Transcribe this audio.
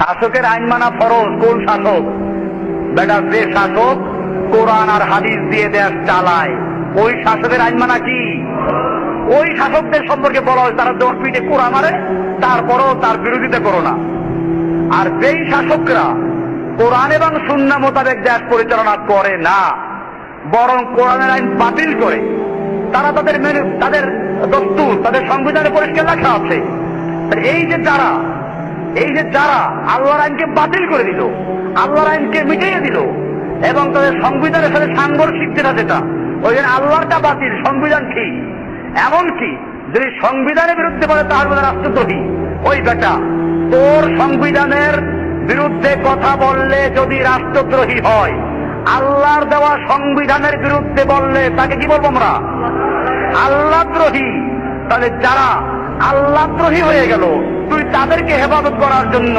শাসকের আইন মানা ফরজ। কোন শাসক? বেটা যে শাসক কোরআন আর হাদিস দিয়ে দেশ চালায়, ওই শাসকের আইন মানা কি? ওই শাসকদের সম্পর্কে বলা হয় তারা দশ পিঠে কোরআন মারে, তারপরও তার বিরোধিতা করো না। আর যেই শাসকরা কোরআন এবং সুন্নাহ মোতাবেক দেশ পরিচালনা করে না, বরং কোরআনের আইন বাতিল করে, তারা তাদের দস্তুর, তাদের সংবিধানে পরিষ্কার লেখা আছে, এই যে যারা আল্লাহর আইনকে বাতিল করে দিল, আল্লাহর আইনকে মিটিয়ে দিল এবং তাদের সংবিধানের সাথে সাংঘর্ষিক যেটা ওই জন্য আল্লাহরটা বাতিল, সংবিধান ঠিক। এমনকি যদি সংবিধানের বিরুদ্ধে বলে তার মধ্যে রাষ্ট্রদ্রোহী। ওই বেটা, তোর সংবিধানের বিরুদ্ধে কথা বললে যদি রাষ্ট্রদ্রোহী হয়, আল্লাহর দেওয়া সংবিধানের বিরুদ্ধে বললে তাকে কি বলবো আমরা? আল্লাহদ্রোহী। তাহলে যারা আল্লাহদ্রোহী হয়ে গেল, তুই তাদেরকে হেফাজত করার জন্য